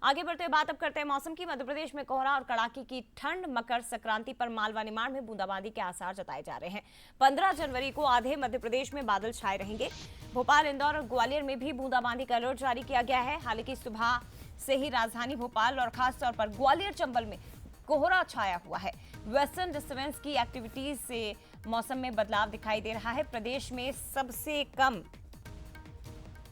आगे बढ़ते हुए बात अब करते हैं मौसम की। मध्य प्रदेश में कोहरा और कड़ाके की ठंड, मकर संक्रांति पर मालवा निमाड़ में बूंदाबांदी के आसार जताए जा रहे हैं। 15 जनवरी को आधे मध्य प्रदेश में बादल छाए रहेंगे। भोपाल, इंदौर और ग्वालियर में भी बूंदाबांदी का अलर्ट जारी किया गया है। हालांकि सुबह से ही राजधानी भोपाल और खासतौर पर ग्वालियर चंबल में कोहरा छाया हुआ है। वेस्टर्न डिस्टर्बेंस की एक्टिविटीज से मौसम में बदलाव दिखाई दे रहा है। प्रदेश में सबसे कम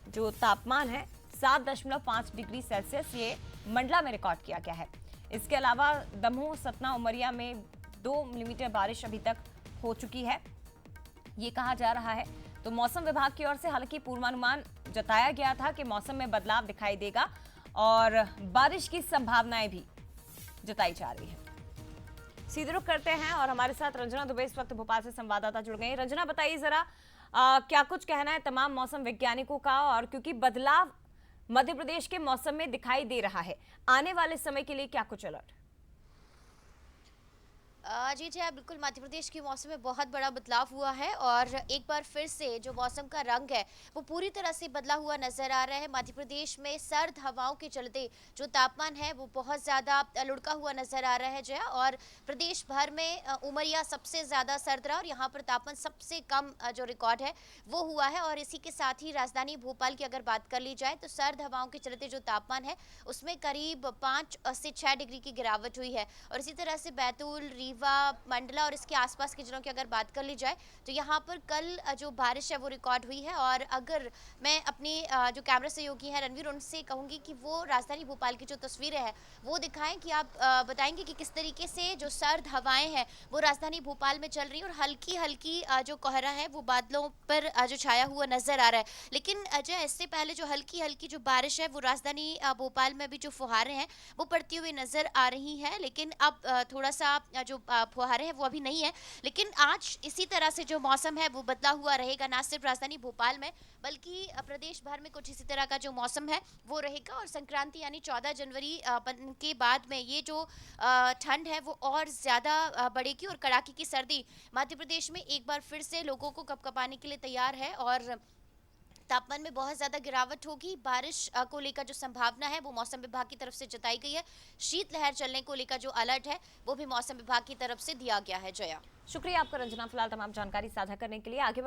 जो तापमान है 7.5 डिग्री सेल्सियस ये मंडला में रिकॉर्ड किया गया है। इसके अलावा दमोह, सतना, उमरिया में 2 मिलीमीटर बारिश अभी तक हो चुकी है, ये कहा जा रहा है। तो मौसम विभाग की ओर से हालांकि पूर्वानुमान जताया गया था कि मौसम में बदलाव दिखाई देगा और बारिश की संभावनाएं भी जताई जा रही है। सीधे रुख करते हैं और हमारे साथ रंजना दुबे इस वक्त भोपाल से संवाददाता जुड़ गए हैं। रंजना, बताइए जरा क्या कुछ कहना है तमाम मौसम वैज्ञानिकों का, और क्योंकि बदलाव मध्य प्रदेश के मौसम में दिखाई दे रहा है, आने वाले समय के लिए क्या कुछ अलर्ट? जी जी, बिल्कुल मध्य प्रदेश के मौसम में बहुत बड़ा बदलाव हुआ है और एक बार फिर से जो मौसम का रंग है वो पूरी तरह से बदला हुआ नजर आ रहा है। मध्य प्रदेश में सर्द हवाओं के चलते जो तापमान है वो बहुत ज़्यादा लुढ़का हुआ नजर आ रहा है जया। और प्रदेश भर में उमरिया सबसे ज़्यादा सर्द रहा और यहाँ पर तापमान सबसे कम जो रिकॉर्ड है वो हुआ है। और इसी के साथ ही राजधानी भोपाल की अगर बात कर ली जाए तो सर्द हवाओं के चलते जो तापमान है उसमें करीब 5 से 6 डिग्री की गिरावट हुई है। और इसी तरह से बैतूल, मंडला और इसके आसपास के जिलों की अगर बात कर ली जाए तो यहाँ पर कल जो बारिश है वो रिकॉर्ड हुई है। और अगर मैं अपनी जो कैमरा सहयोगी हैं रणवीर, उनसे कहूँगी कि वो राजधानी भोपाल की जो तस्वीरें हैं वो दिखाएं कि आप बताएंगे कि किस तरीके से जो सर्द हवाएं हैं वो राजधानी भोपाल में चल रही है और हल्की हल्की जो कोहरा है वो बादलों पर जो छाया हुआ नजर आ रहा है। लेकिन अजय, इससे पहले जो हल्की हल्की जो बारिश है वो राजधानी भोपाल में भी जो फुहारें हैं वो पड़ती हुई नजर आ रही हैं। लेकिन अब थोड़ा सा जो फुहारे हैं वो अभी नहीं है। लेकिन आज इसी तरह से जो मौसम है वो बदला हुआ रहेगा, ना सिर्फ राजधानी भोपाल में बल्कि प्रदेश भर में कुछ इसी तरह का जो मौसम है वो रहेगा। और संक्रांति यानी 14 जनवरी के बाद में ये जो ठंड है वो और ज़्यादा बढ़ेगी और कड़ाके की सर्दी मध्य प्रदेश में एक बार फिर से लोगों को कपकपाने के लिए तैयार है। और तापमान में बहुत ज़्यादा गिरावट होगी। बारिश को लेकर जो संभावना है वो मौसम विभाग की तरफ से जताई गई है। शीतलहर चलने को लेकर जो अलर्ट है वो भी मौसम विभाग की तरफ से दिया गया है। जया, शुक्रिया आपका रंजना, फिलहाल तमाम जानकारी साझा करने के लिए। आगे